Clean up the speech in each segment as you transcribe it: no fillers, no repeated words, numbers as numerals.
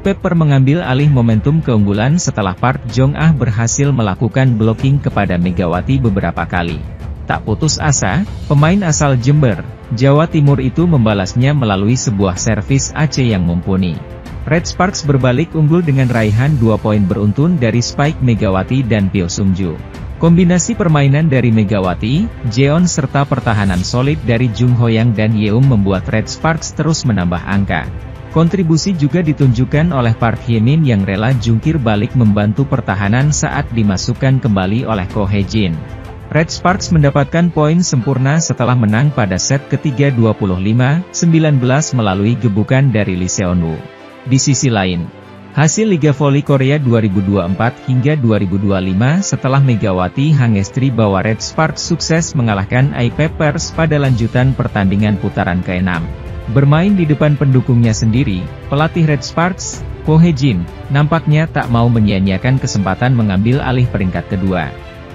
Pepper mengambil alih momentum keunggulan setelah Park Jong-ah berhasil melakukan blocking kepada Megawati beberapa kali. Tak putus asa, pemain asal Jember, Jawa Timur itu membalasnya melalui sebuah servis Aceh yang mumpuni. Red Sparks berbalik unggul dengan raihan 2 poin beruntun dari Spike Megawati dan Pyo Sung-ju. Kombinasi permainan dari Megawati, Jeon serta pertahanan solid dari Jung Ho-yang dan Yeum membuat Red Sparks terus menambah angka. Kontribusi juga ditunjukkan oleh Park Hye-min yang rela jungkir balik membantu pertahanan saat dimasukkan kembali oleh Ko Hye-jin. Red Sparks mendapatkan poin sempurna setelah menang pada set ketiga 25-19 melalui gebukan dari Lee Seon-woo. Di sisi lain, hasil Liga Voli Korea 2024 hingga 2025 setelah Megawati Hangestri bawa Red Sparks sukses mengalahkan Peppers pada lanjutan pertandingan putaran ke-6. Bermain di depan pendukungnya sendiri, pelatih Red Sparks, Ko Hye-jin, nampaknya tak mau menyia-nyiakan kesempatan mengambil alih peringkat kedua.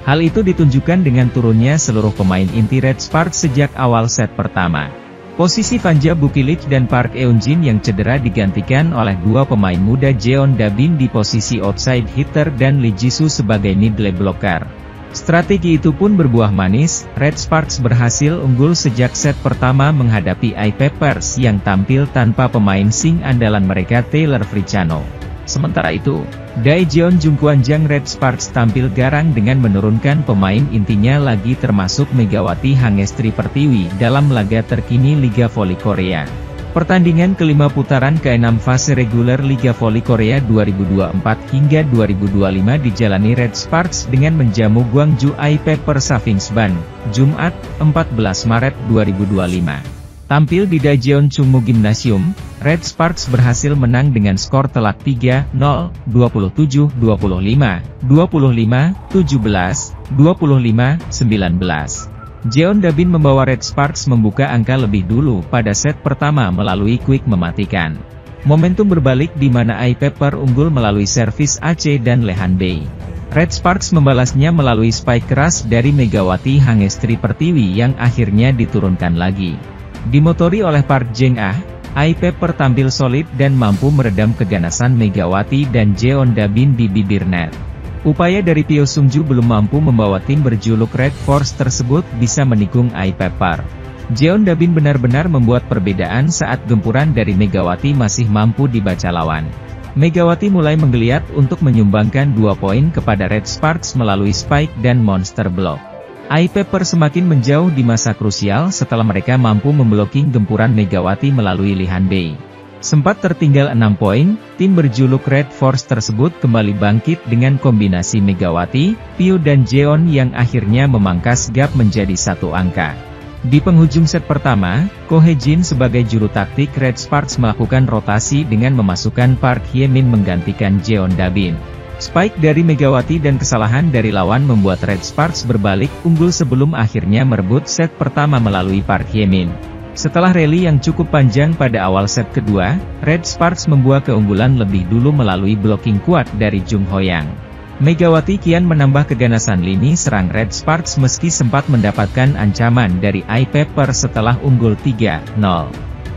Hal itu ditunjukkan dengan turunnya seluruh pemain inti Red Sparks sejak awal set pertama. Posisi Vanja Bukilic dan Park Eun-jin yang cedera digantikan oleh dua pemain muda Jeon Da-bin di posisi outside hitter dan Lee Ji-soo sebagai middle blocker. Strategi itu pun berbuah manis, Red Sparks berhasil unggul sejak set pertama menghadapi Peppers yang tampil tanpa pemain sing andalan mereka Taylor Fricano. Sementara itu, Daejeon Jungkwanjang Red Sparks tampil garang dengan menurunkan pemain intinya lagi termasuk Megawati Hangestri Pertiwi dalam laga terkini Liga Voli Korea. Pertandingan kelima putaran ke-6 fase reguler Liga Voli Korea 2024 hingga 2025 dijalani Red Sparks dengan menjamu Gwangju Peppers Safingsban, Jumat, 14 Maret 2025. Tampil di Daejeon Chungmu Gymnasium, Red Sparks berhasil menang dengan skor telak 3-0, 27-25, 25-17, 25-19. Jeon Da-bin membawa Red Sparks membuka angka lebih dulu pada set pertama melalui quick mematikan. Momentum berbalik di mana Pepper unggul melalui servis Aceh dan Lehan Bei. Red Sparks membalasnya melalui spike keras dari Megawati Hangestri Pertiwi yang akhirnya diturunkan lagi. Dimotori oleh Park Jeng-ah, Pepper tampil solid dan mampu meredam keganasan Megawati dan Jeon Da-bin di bibir net. Upaya dari Pyo Sung-ju belum mampu membawa tim berjuluk Red Force tersebut bisa menikung Pepper. Jeon Da-bin benar-benar membuat perbedaan saat gempuran dari Megawati masih mampu dibaca lawan. Megawati mulai menggeliat untuk menyumbangkan 2 poin kepada Red Sparks melalui spike dan monster block. Pepper semakin menjauh di masa krusial setelah mereka mampu membloking gempuran Megawati melalui Lehan Bei. Sempat tertinggal 6 poin, tim berjuluk Red Force tersebut kembali bangkit dengan kombinasi Megawati, Pyo dan Jeon yang akhirnya memangkas gap menjadi 1 angka. Di penghujung set pertama, Ko Hye-jin sebagai juru taktik Red Sparks melakukan rotasi dengan memasukkan Park Hye-min menggantikan Jeon Da-bin. Spike dari Megawati dan kesalahan dari lawan membuat Red Sparks berbalik unggul sebelum akhirnya merebut set pertama melalui Park Hye-min. Setelah rally yang cukup panjang pada awal set kedua, Red Sparks membuat keunggulan lebih dulu melalui blocking kuat dari Jung Ho-yang. Megawati kian menambah keganasan lini serang Red Sparks meski sempat mendapatkan ancaman dari Pepper setelah unggul 3-0.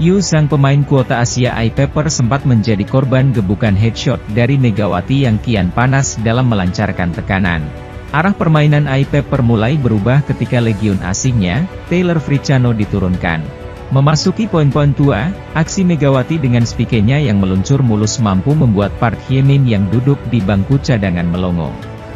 Yu sang pemain kuota Asia Pepper sempat menjadi korban gebukan headshot dari Megawati yang kian panas dalam melancarkan tekanan. Arah permainan Pepper mulai berubah ketika legion asingnya, Taylor Fricano diturunkan. Memasuki poin-poin tua, aksi Megawati dengan spikenya yang meluncur mulus mampu membuat Park Hye-min yang duduk di bangku cadangan melongo.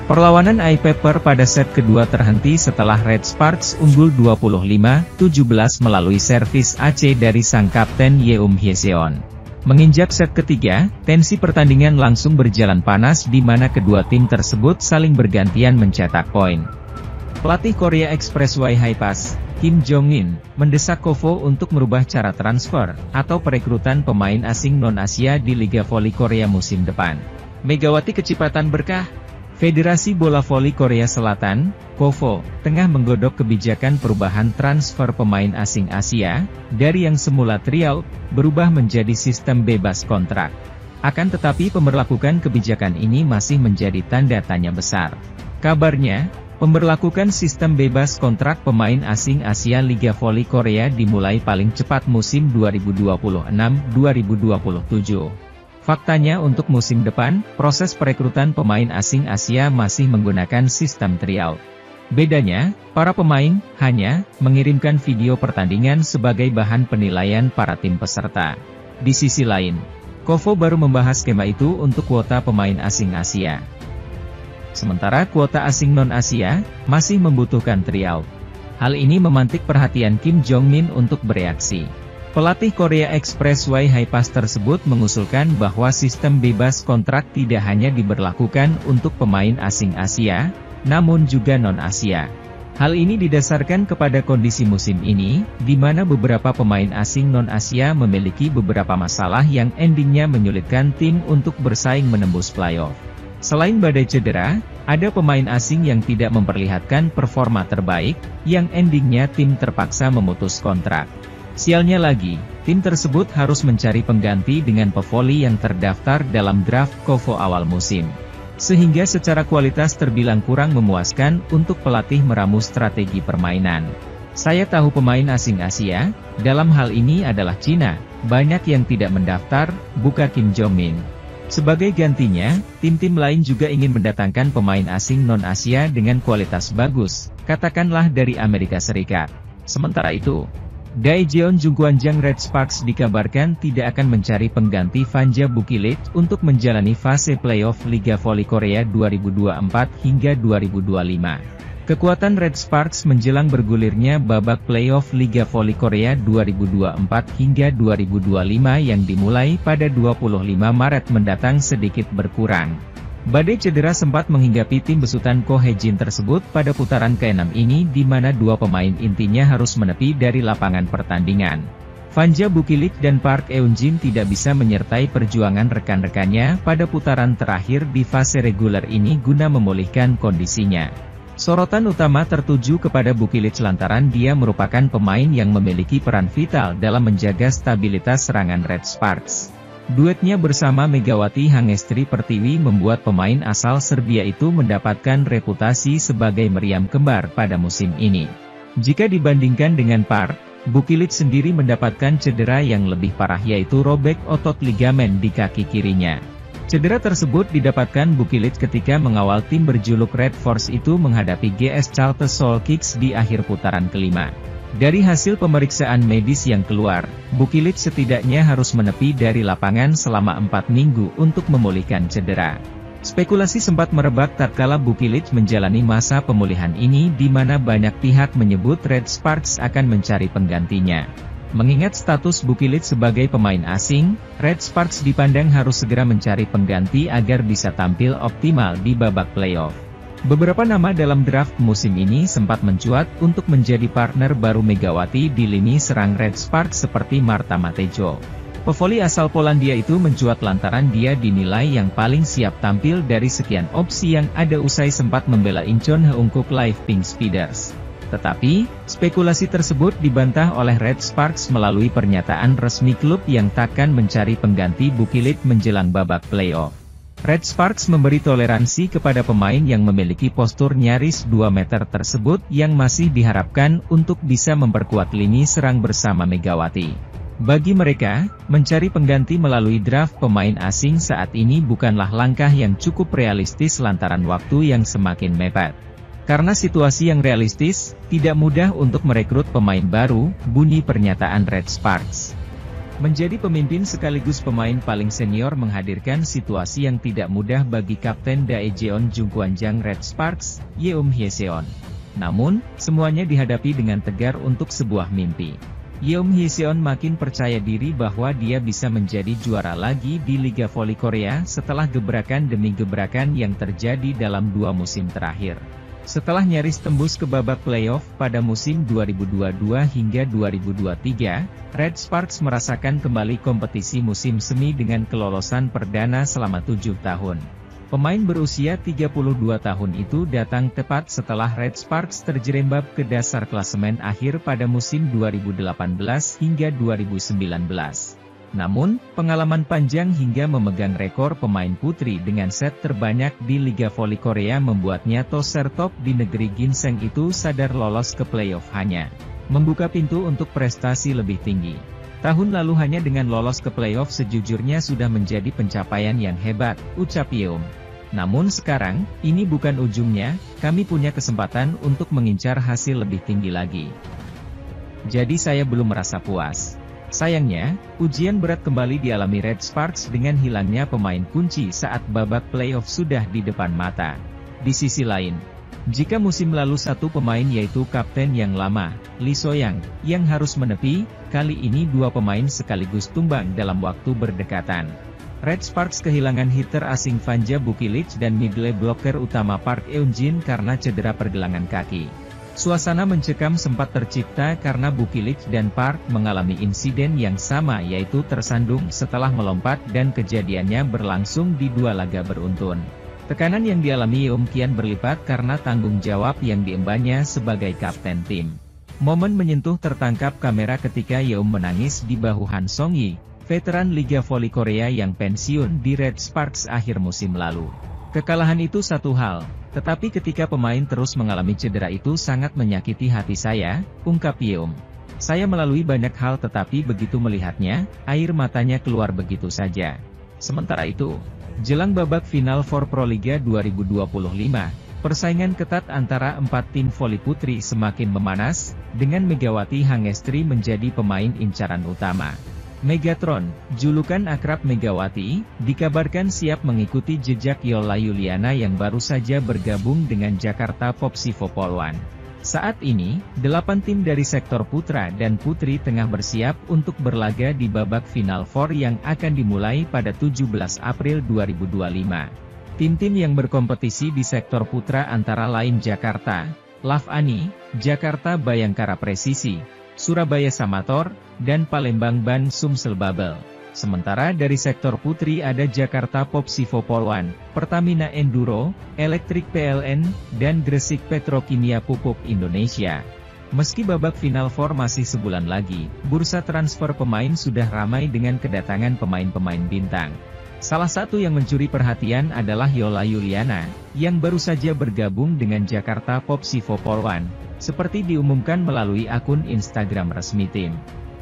Perlawanan Pepper pada set kedua terhenti setelah Red Sparks unggul 25-17 melalui servis Aceh dari sang kapten Yeum Hye-seon. Menginjak set ketiga, tensi pertandingan langsung berjalan panas di mana kedua tim tersebut saling bergantian mencetak poin. Pelatih Korea Expressway Hi-Pass, Kim Jong-in, mendesak KOFO untuk merubah cara transfer, atau perekrutan pemain asing non-Asia di Liga Voli Korea musim depan. Megawati Kecepatan Berkah, Federasi Bola Voli Korea Selatan, KOFO, tengah menggodok kebijakan perubahan transfer pemain asing Asia, dari yang semula tryout, berubah menjadi sistem bebas kontrak. Akan tetapi pemberlakuan kebijakan ini masih menjadi tanda tanya besar. Kabarnya, pemberlakuan sistem bebas kontrak pemain asing Asia Liga Voli Korea dimulai paling cepat musim 2026-2027. Faktanya untuk musim depan, proses perekrutan pemain asing Asia masih menggunakan sistem tryout. Bedanya, para pemain hanya mengirimkan video pertandingan sebagai bahan penilaian para tim peserta. Di sisi lain, Kovo baru membahas skema itu untuk kuota pemain asing Asia. Sementara kuota asing non-Asia masih membutuhkan tryout. Hal ini memantik perhatian Kim Jong-min untuk bereaksi. Pelatih Korea Expressway Hi-Pass tersebut mengusulkan bahwa sistem bebas kontrak tidak hanya diberlakukan untuk pemain asing Asia, namun juga non-Asia. Hal ini didasarkan kepada kondisi musim ini, di mana beberapa pemain asing non-Asia memiliki beberapa masalah yang endingnya menyulitkan tim untuk bersaing menembus playoff. Selain badai cedera, ada pemain asing yang tidak memperlihatkan performa terbaik, yang endingnya tim terpaksa memutus kontrak. Sialnya lagi, tim tersebut harus mencari pengganti dengan pevoli yang terdaftar dalam draft Kovo awal musim. Sehingga secara kualitas terbilang kurang memuaskan untuk pelatih meramu strategi permainan. Saya tahu pemain asing Asia, dalam hal ini adalah Cina, banyak yang tidak mendaftar, buka Kim Jong-min. Sebagai gantinya, tim-tim lain juga ingin mendatangkan pemain asing non-Asia dengan kualitas bagus, katakanlah dari Amerika Serikat. Sementara itu, Daejeon Jungkwanjang Red Sparks dikabarkan tidak akan mencari pengganti Vanja Bukilit untuk menjalani fase playoff Liga Voli Korea 2024 hingga 2025. Kekuatan Red Sparks menjelang bergulirnya babak playoff Liga Voli Korea 2024 hingga 2025 yang dimulai pada 25 Maret mendatang sedikit berkurang. Badai cedera sempat menghinggapi tim besutan Ko Hae-jin tersebut pada putaran ke-6 ini di mana dua pemain intinya harus menepi dari lapangan pertandingan. Vanja Bukilit dan Park Eun-jin tidak bisa menyertai perjuangan rekan-rekannya pada putaran terakhir di fase reguler ini guna memulihkan kondisinya. Sorotan utama tertuju kepada Bukilit lantaran dia merupakan pemain yang memiliki peran vital dalam menjaga stabilitas serangan Red Sparks. Duetnya bersama Megawati Hangestri Pertiwi membuat pemain asal Serbia itu mendapatkan reputasi sebagai meriam kembar pada musim ini. Jika dibandingkan dengan Park, Bukilit sendiri mendapatkan cedera yang lebih parah yaitu robek otot ligamen di kaki kirinya. Cedera tersebut didapatkan Bukilit ketika mengawal tim berjuluk Red Force itu menghadapi GS Charter Seoul Kicks di akhir putaran kelima. Dari hasil pemeriksaan medis yang keluar, Bukilit setidaknya harus menepi dari lapangan selama 4 minggu untuk memulihkan cedera. Spekulasi sempat merebak tatkala Bukilit menjalani masa pemulihan ini di mana banyak pihak menyebut Red Sparks akan mencari penggantinya. Mengingat status Bukilit sebagai pemain asing, Red Sparks dipandang harus segera mencari pengganti agar bisa tampil optimal di babak playoff. Beberapa nama dalam draft musim ini sempat mencuat untuk menjadi partner baru Megawati di lini serang Red Sparks seperti Marta Matejo. Pevoli asal Polandia itu mencuat lantaran dia dinilai yang paling siap tampil dari sekian opsi yang ada usai sempat membela Incheon Heungkuk Live Pink Speeders. Tetapi, spekulasi tersebut dibantah oleh Red Sparks melalui pernyataan resmi klub yang takkan mencari pengganti Bukilit menjelang babak playoff. Red Sparks memberi toleransi kepada pemain yang memiliki postur nyaris 2 meter tersebut yang masih diharapkan untuk bisa memperkuat lini serang bersama Megawati. Bagi mereka, mencari pengganti melalui draft pemain asing saat ini bukanlah langkah yang cukup realistis lantaran waktu yang semakin mepet. Karena situasi yang realistis, tidak mudah untuk merekrut pemain baru, bunyi pernyataan Red Sparks. Menjadi pemimpin sekaligus pemain paling senior menghadirkan situasi yang tidak mudah bagi Kapten Daejeon Jungkwanjang Red Sparks, Yeom Hyeseon. Namun, semuanya dihadapi dengan tegar untuk sebuah mimpi. Yeom Hyeseon makin percaya diri bahwa dia bisa menjadi juara lagi di Liga Voli Korea setelah gebrakan demi gebrakan yang terjadi dalam 2 musim terakhir. Setelah nyaris tembus ke babak playoff pada musim 2022 hingga 2023, Red Sparks merasakan kembali kompetisi musim semi dengan kelolosan perdana selama 7 tahun. Pemain berusia 32 tahun itu datang tepat setelah Red Sparks terjerembab ke dasar klasemen akhir pada musim 2018 hingga 2019. Namun, pengalaman panjang hingga memegang rekor pemain putri dengan set terbanyak di Liga Voli Korea membuatnya toser top di negeri ginseng itu sadar lolos ke playoff hanya membuka pintu untuk prestasi lebih tinggi. Tahun lalu hanya dengan lolos ke playoff sejujurnya sudah menjadi pencapaian yang hebat, ucap Yeom. Namun sekarang, ini bukan ujungnya, kami punya kesempatan untuk mengincar hasil lebih tinggi lagi. Jadi saya belum merasa puas. Sayangnya, ujian berat kembali dialami Red Sparks dengan hilangnya pemain kunci saat babak playoff sudah di depan mata. Di sisi lain, jika musim lalu satu pemain yaitu kapten yang lama, Lee So-young, yang harus menepi, kali ini dua pemain sekaligus tumbang dalam waktu berdekatan. Red Sparks kehilangan hitter asing Vanja Bukilic dan middle blocker utama Park Eun-jin karena cedera pergelangan kaki. Suasana mencekam sempat tercipta karena Bukilic dan Park mengalami insiden yang sama yaitu tersandung setelah melompat dan kejadiannya berlangsung di dua laga beruntun. Tekanan yang dialami Yeom kian berlipat karena tanggung jawab yang diembannya sebagai kapten tim. Momen menyentuh tertangkap kamera ketika Yeom menangis di bahu Han Song-yi, veteran Liga Voli Korea yang pensiun di Red Sparks akhir musim lalu. Kekalahan itu satu hal, tetapi ketika pemain terus mengalami cedera itu sangat menyakiti hati saya, ungkap Yeom. Saya melalui banyak hal tetapi begitu melihatnya, air matanya keluar begitu saja. Sementara itu, jelang babak final for Proliga 2025, persaingan ketat antara 4 tim voli putri semakin memanas, dengan Megawati Hangestri menjadi pemain incaran utama. Megatron, julukan akrab Megawati, dikabarkan siap mengikuti jejak Yola Yuliana yang baru saja bergabung dengan Jakarta Popsivo Poluan. Saat ini, 8 tim dari sektor putra dan putri tengah bersiap untuk berlaga di babak final 4 yang akan dimulai pada 17 April 2025. Tim-tim yang berkompetisi di sektor putra antara lain Jakarta, Love Ani, Jakarta Bayangkara Presisi, Surabaya Samator, dan Palembang Ban Sumsel Babel. Sementara dari sektor putri ada Jakarta Popsivo Poluan, Pertamina Enduro, Elektrik PLN, dan Gresik Petrokimia Pupuk Indonesia. Meski babak final 4 masih sebulan lagi, bursa transfer pemain sudah ramai dengan kedatangan pemain-pemain bintang. Salah satu yang mencuri perhatian adalah Yola Yuliana, yang baru saja bergabung dengan Jakarta Popsivo Poluan, seperti diumumkan melalui akun Instagram resmi tim.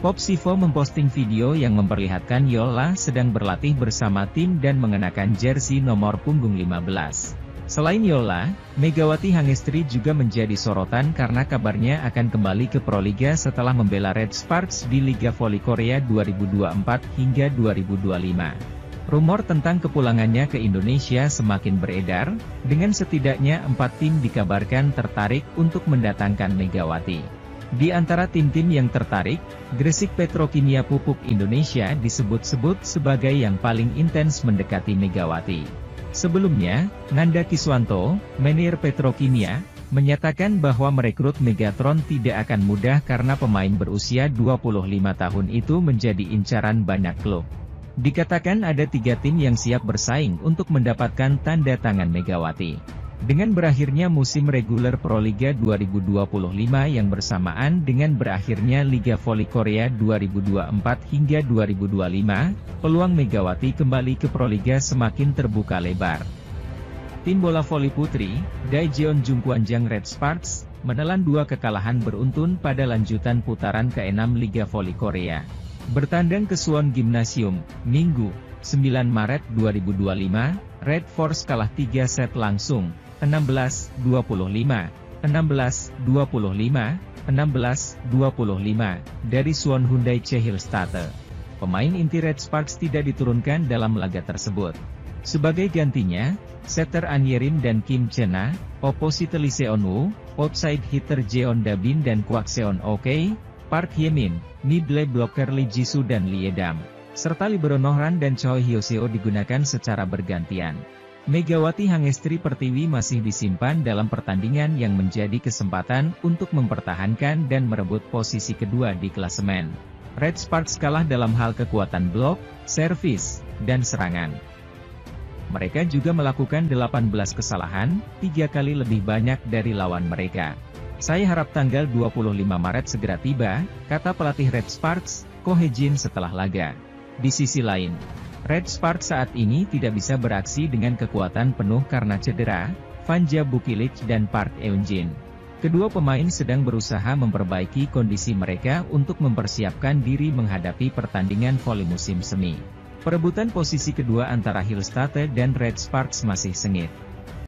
Popsivo memposting video yang memperlihatkan Yola sedang berlatih bersama tim dan mengenakan jersey nomor punggung 15. Selain Yola, Megawati Hangestri juga menjadi sorotan karena kabarnya akan kembali ke Proliga setelah membela Red Sparks di Liga Voli Korea 2024 hingga 2025. Rumor tentang kepulangannya ke Indonesia semakin beredar, dengan setidaknya 4 tim dikabarkan tertarik untuk mendatangkan Megawati. Di antara tim-tim yang tertarik, Gresik Petrokimia Pupuk Indonesia disebut-sebut sebagai yang paling intens mendekati Megawati. Sebelumnya, Nanda Kiswanto, manajer Petrokimia, menyatakan bahwa merekrut Megatron tidak akan mudah karena pemain berusia 25 tahun itu menjadi incaran banyak klub. Dikatakan ada 3 tim yang siap bersaing untuk mendapatkan tanda tangan Megawati. Dengan berakhirnya musim reguler Proliga 2025 yang bersamaan dengan berakhirnya Liga Voli Korea 2024 hingga 2025, peluang Megawati kembali ke Proliga semakin terbuka lebar. Tim bola voli putri, Daejeon Jungkwanjang Red Sparks, menelan 2 kekalahan beruntun pada lanjutan putaran ke-6 Liga Voli Korea. Bertandang ke Suwon Gymnasium, Minggu, 9 Maret 2025, Red Force kalah 3 set langsung, 16-25, 16-25, 16-25, dari Suwon Hyundai Chehilstadte. Pemain inti Red Sparks tidak diturunkan dalam laga tersebut. Sebagai gantinya, setter An Yerim dan Kim Chena, opposite Lee Seon-woo, outside hitter Jeon Dabin dan Kwak Seon Ok, Park Hye-min, middle blocker Lee Jisoo dan Lee Edam, serta libero Nohran dan Choi Hyoseo digunakan secara bergantian. Megawati Hangestri Pertiwi masih disimpan dalam pertandingan yang menjadi kesempatan untuk mempertahankan dan merebut posisi kedua di klasemen. Red Sparks kalah dalam hal kekuatan blok, servis, dan serangan. Mereka juga melakukan 18 kesalahan, 3 kali lebih banyak dari lawan mereka. Saya harap tanggal 25 Maret segera tiba, kata pelatih Red Sparks, Ko Hye-jin setelah laga. Di sisi lain, Red Sparks saat ini tidak bisa beraksi dengan kekuatan penuh karena cedera, Vanja Bukilic dan Park Eun-jin. Kedua pemain sedang berusaha memperbaiki kondisi mereka untuk mempersiapkan diri menghadapi pertandingan voli musim semi. Perebutan posisi kedua antara Hillstatte dan Red Sparks masih sengit.